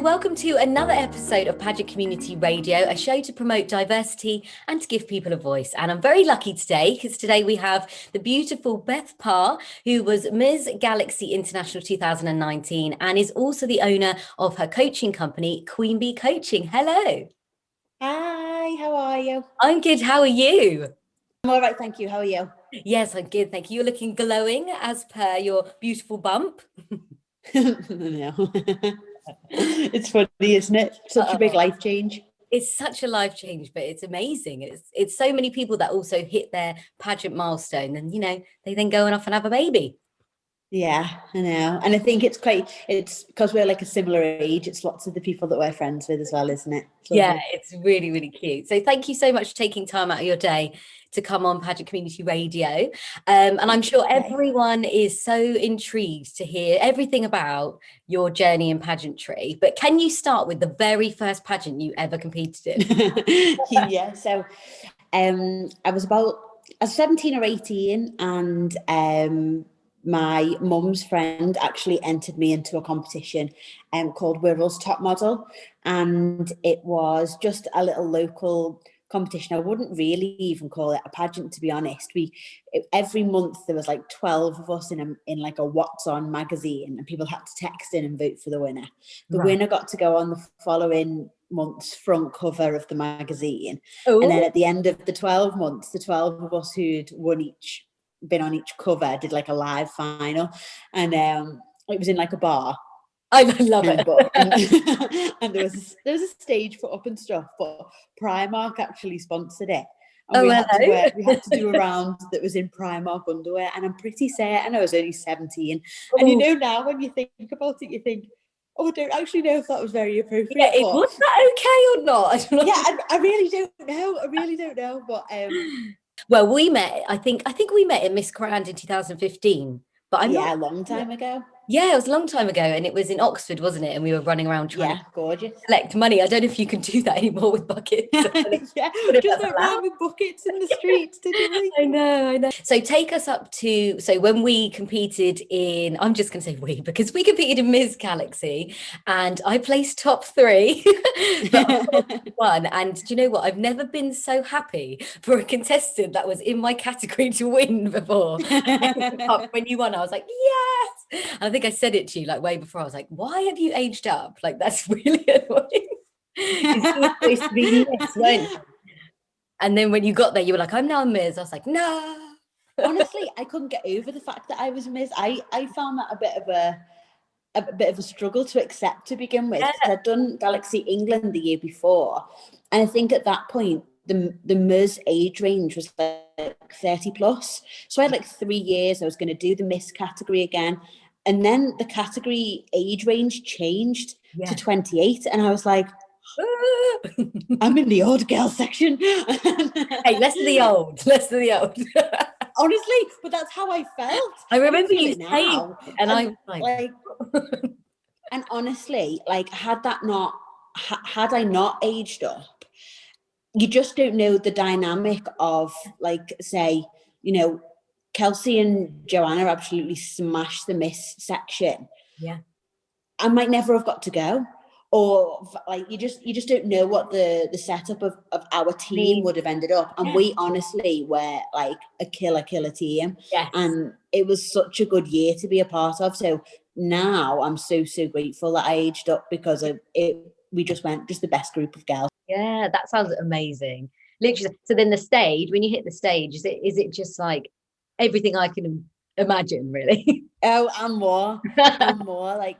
welcome to another episode of Pageant Community Radio, a show to promote diversity and to give people a voice. And I'm very lucky today because today we have the beautiful Beth Parr, who was Ms Galaxy International 2019 and is also the owner of her coaching company, Queen Bee Coaching. Hello. Hi, how are you? I'm good. How are you? I'm all right, thank you. How are you? Yes, I'm good. Thank you. You're looking glowing as per your beautiful bump. No. It's funny, isn't it? Such a big life change. It's such a life change, but it's amazing. It's so many people that also hit their pageant milestone and, they then go off and have a baby. Yeah, I know. And I think it's because we're like a similar age. It's lots of the people that we're friends with as well, isn't it? Yeah, it's really, really cute. So thank you so much for taking time out of your day to come on Pageant Community Radio. And I'm sure everyone is so intrigued to hear everything about your journey in pageantry. But can you start with the very first pageant you ever competed in? Yeah, so I was 17 or 18 and my mum's friend actually entered me into a competition called Wirrell's Top Model, and it was just a little local competition. I wouldn't really even call it a pageant, to be honest. Every month there was like 12 of us in like a What's On magazine, and people had to text in and vote for the winner. The winner got to go on the following month's front cover of the magazine. Ooh. And then at the end of the 12 months, the 12 of us who'd been on each cover did like a live final, and it was in like a bar. I love it. And there was a stage put up and stuff, but Primark actually sponsored it. And we had to do a round that was in Primark underwear, and I'm pretty certain I was only 17. And now when you think about it, you think, I don't actually know if that was very appropriate. Yeah, was that okay or not? I don't know. Yeah, I really don't know. But well, we met. I think we met in Miss Grand in 2015. But a long time ago. Yeah, it was a long time ago, and it was in Oxford, wasn't it? And we were running around trying to collect money. I don't know if you can do that anymore with buckets. Yeah, just like around with buckets in the streets, did you? I know. So take us up to, when we competed in, I'm just going to say because we competed in Ms Galaxy, and I placed top 3, but I won. And do you know what? I've never been so happy for a contestant that was in my category to win before. When you won, I was like, yes! And I think I said it to you like way before. I was like, why have you aged up? Like, that's really annoying. It's supposed to be Miss, weren't you? And then when you got there, you were like, I'm now Ms. I was like, no. Honestly, I couldn't get over the fact that I was Ms. I found that a bit of a struggle to accept to begin with. Yeah. I'd done Galaxy England the year before, and I think at that point the Ms age range was like 30 plus. So I had like 3 years. I was going to do the Miss category again. And then the category age range changed to 28. And I was like, I'm in the old girl section. Hey, less of the old. Honestly, but that's how I felt. I remember you saying, and I was like and honestly, like had I not aged up, you just don't know the dynamic of, like, say, Kelsey and Joanna absolutely smashed the Miss section. Yeah, I might never have got to go, or like you just don't know what the setup of our team would have ended up. And we honestly were like a killer team. Yes. And it was such a good year to be a part of. So now I'm so grateful that I aged up, because we just went the best group of girls. Yeah, that sounds amazing. Literally. So then the stage, when you hit the stage, is it just like everything I can imagine, really? Oh, and more. Like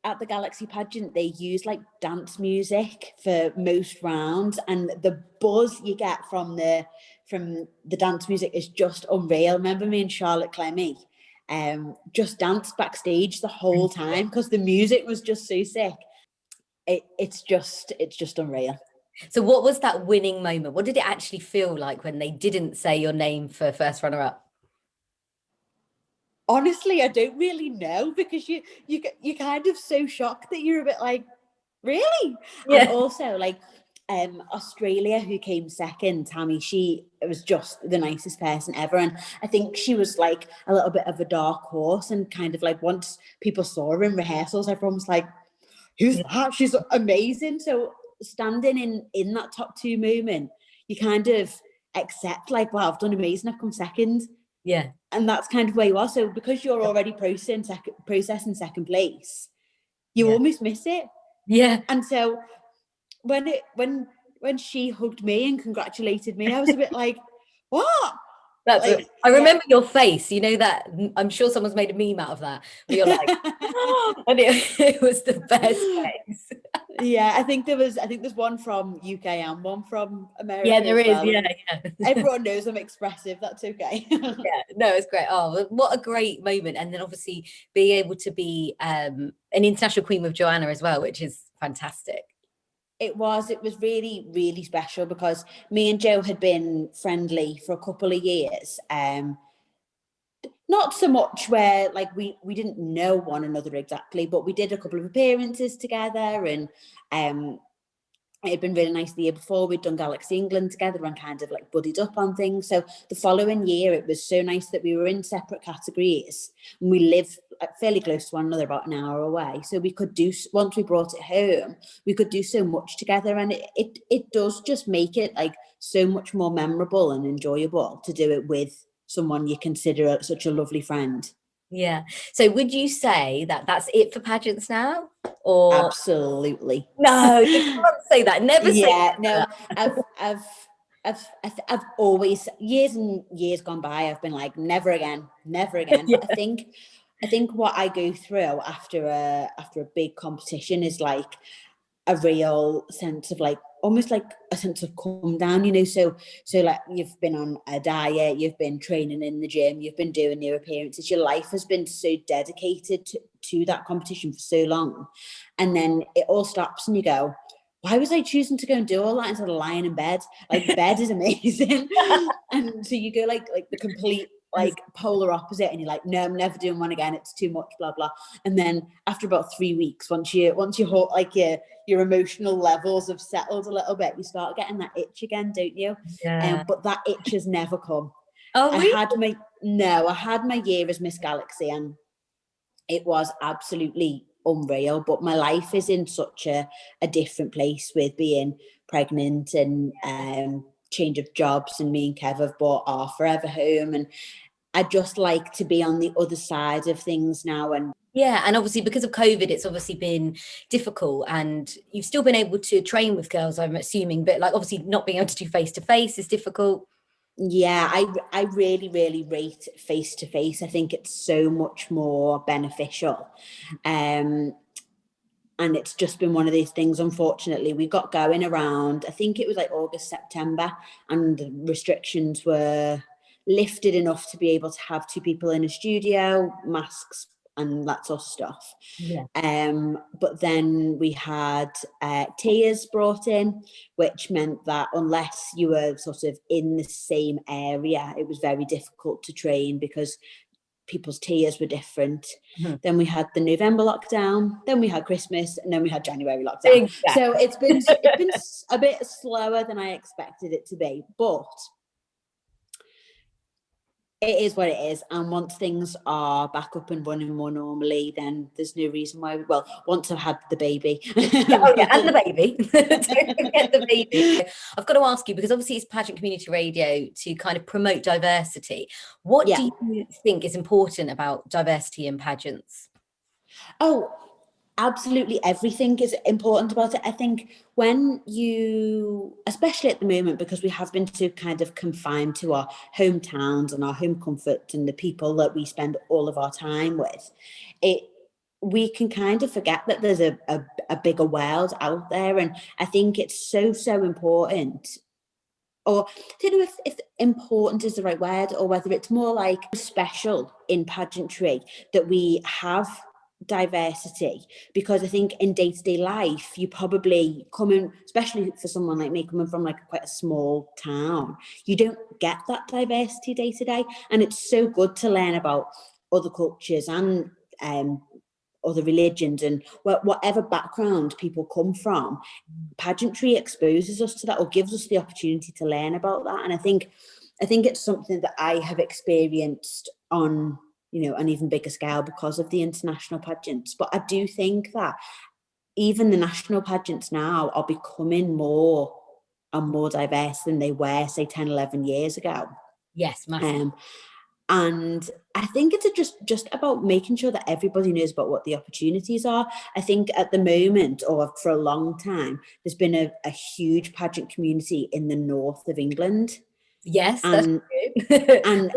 at the Galaxy pageant, they use like dance music for most rounds, and the buzz you get from the dance music is just unreal. Remember me and Charlotte Clemmy just danced backstage the whole time because the music was just so sick. It's just unreal. So what was that winning moment? What did it actually feel like when they didn't say your name for first runner-up? Honestly, I don't really know, because you're kind of so shocked that you're a bit like, really? Yeah. And also, like, Australia, who came second, Tammy, she was just the nicest person ever. And I think she was like a little bit of a dark horse, and kind of like once people saw her in rehearsals, everyone was like, who's that? She's amazing. So standing in that top two moment, you kind of accept like, wow, I've done amazing, I've come second. Yeah. And that's kind of where you are. So because you're already processing second place, you almost miss it. Yeah. And so when she hugged me and congratulated me, I was a bit like, what? I remember your face, you know, that I'm sure someone's made a meme out of that, where you're like, oh, and it was the best face. Yeah, I think there's one from UK and one from America. Yeah, there is. Well. Yeah. Everyone knows I'm expressive. That's okay. Yeah, no, it's great. Oh, what a great moment. And then obviously being able to be an international queen with Joanna as well, which is fantastic. It was really, really special because me and Jo had been friendly for a couple of years. Not so much where like we didn't know one another exactly, but we did a couple of appearances together, and it had been really nice the year before. We'd done Galaxy England together and kind of like buddied up on things. So the following year, it was so nice that we were in separate categories and we lived fairly close to one another, about an hour away. So we could do, once we brought it home, we could do so much together. And it does just make it like so much more memorable and enjoyable to do it with someone you consider such a lovely friend. Yeah. So would you say that that's it for pageants now? Or absolutely. No, you can't say that. Never say that. No. I've always, years and years gone by, I've been like, never again. Yeah. But I think what I go through after a big competition is like a real sense of like, almost like a sense of calm down, you know. So like you've been on a diet, you've been training in the gym, you've been doing your appearances, your life has been so dedicated to that competition for so long, and then it all stops and you go, why was I choosing to go and do all that instead of lying in bed? Like bed is amazing. And so you go like the complete like polar opposite, and you're like, no, I'm never doing one again, it's too much, blah blah. And then after about 3 weeks, once you like your emotional levels have settled a little bit, you start getting that itch again, don't you? Yeah. But that itch has never come. Oh, really? I had my year as Miss Galaxy and it was absolutely unreal, but my life is in such a different place with being pregnant and change of jobs, and me and Kev have bought our forever home, and I just like to be on the other side of things now. And yeah, and obviously because of COVID, it's obviously been difficult, and you've still been able to train with girls, I'm assuming, but like obviously not being able to do face to face is difficult. Yeah, I really, really rate face to face. I think it's so much more beneficial. And it's just been one of these things, unfortunately. We got going around, I think it was like August, September, and the restrictions were lifted enough to be able to have 2 people in a studio, masks, and that sort of stuff. Yeah. But then we had tiers brought in, which meant that unless you were sort of in the same area, it was very difficult to train because people's tiers were different. Mm-hmm. Then we had the November lockdown, then we had Christmas, and then we had January lockdown. Exactly. So it's been a bit slower than I expected it to be, but it is what it is. And once things are back up and running more normally, then there's no reason why. Well, once I've had the baby. Oh yeah, and the baby. Don't forget the baby. I've got to ask you, because obviously it's Pageant Community Radio to kind of promote diversity. What do you think is important about diversity in pageants? Oh, absolutely everything is important about it. I think when you, especially at the moment, because we have been so kind of confined to our hometowns and our home comfort and the people that we spend all of our time with, we can kind of forget that there's a bigger world out there. And I think it's so important, or I don't know if important is the right word, or whether it's more like special in pageantry that we have diversity, because I think in day-to-day life you probably especially for someone like me coming from like quite a small town, you don't get that diversity day to day, and it's so good to learn about other cultures and other religions and whatever background people come from. Pageantry exposes us to that, or gives us the opportunity to learn about that, and I think it's something that I have experienced on, you know, an even bigger scale because of the international pageants. But I do think that even the national pageants now are becoming more and more diverse than they were, say, 10, 11 years ago. Yes, massive. And I think it's just about making sure that everybody knows about what the opportunities are. I think at the moment, or for a long time, there's been a huge pageant community in the north of England. Yes, and, that's true. And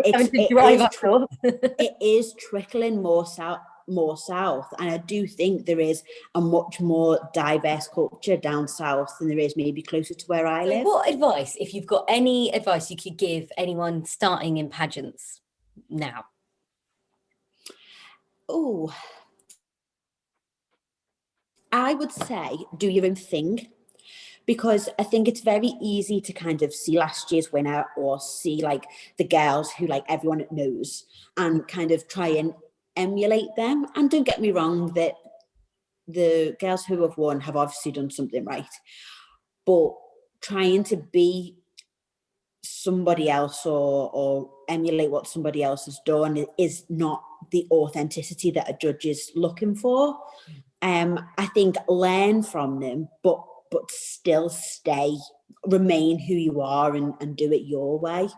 it is trickling more south. And I do think there is a much more diverse culture down south than there is maybe closer to where I live. What advice, if you've got any advice you could give anyone starting in pageants now? Oh, I would say do your own thing, because I think it's very easy to kind of see last year's winner or see like the girls who like everyone knows and kind of try and emulate them. And don't get me wrong, that the girls who have won have obviously done something right, but trying to be somebody else or emulate what somebody else has done is not the authenticity that a judge is looking for. I think learn from them, but still remain who you are and do it your way.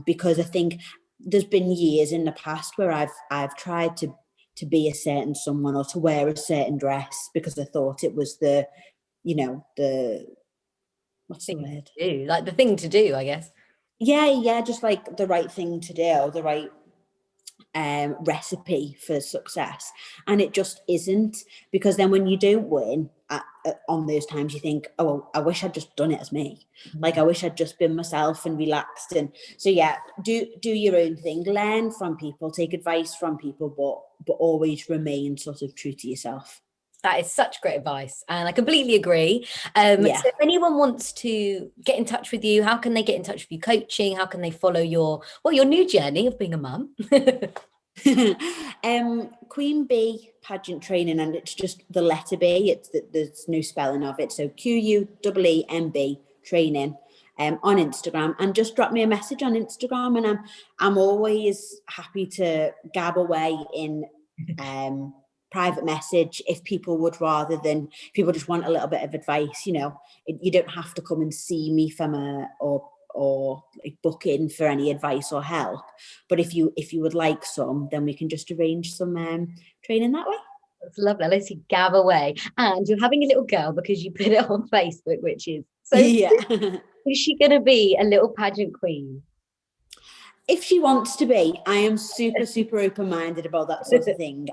Because I think there's been years in the past where I've tried to be a certain someone or to wear a certain dress because I thought it was the what's the word? Like the thing to do, I guess. Yeah, just like the right thing to do, the right recipe for success. And it just isn't, because then when you don't win on those times, you think, oh, I wish I'd just done it as me. Like, I wish I'd just been myself and relaxed. And so, yeah, do your own thing, learn from people, take advice from people, but always remain sort of true to yourself. That is such great advice, and I completely agree. So if anyone wants to get in touch with you, how can they get in touch with you coaching? How can they follow your new journey of being a mum? Queen Bee Pageant Training, and it's just the letter B. There's no spelling of it. So QUEEMB Training on Instagram, and just drop me a message on Instagram, and I'm always happy to gab away in private message if people would rather than people just want a little bit of advice. You don't have to come and see me or like book in for any advice or help, but if you would like some, then we can just arrange some training that way. That's lovely. Let's see, gab away. And you're having a little girl because you put it on Facebook, which is so Is she gonna be a little pageant queen? If she wants to be, I am super open-minded about that sort of thing.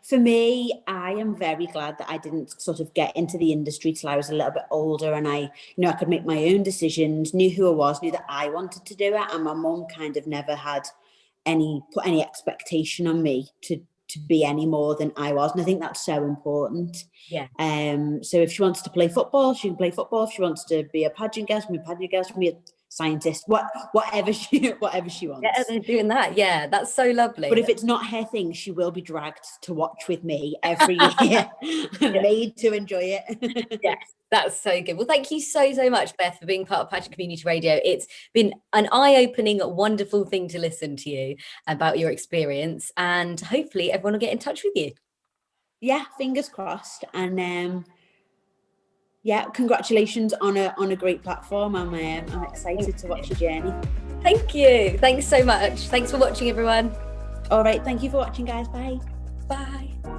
For me, I am very glad that I didn't sort of get into the industry till I was a little bit older, and I could make my own decisions, knew who I was, knew that I wanted to do it, and my mum kind of never had put any expectation on me to be any more than I was, and I think that's so important. Yeah. So if she wants to play football, she can play football. If she wants to be a pageant girl, she can be a pageant girl. She can be a scientist, whatever she wants. Yeah, they're doing that. Yeah, that's so lovely. But if it's not her thing, she will be dragged to watch with me every year, made to enjoy it. Yes, that's so good. Well, thank you so much, Beth, for being part of Pageant Community Radio. It's been an eye-opening, wonderful thing to listen to you about your experience, and hopefully everyone will get in touch with you. Yeah, fingers crossed. And congratulations on a great platform. I'm excited to watch your journey. Thank you. Thanks so much. Thanks for watching, everyone. All right. Thank you for watching, guys. Bye. Bye.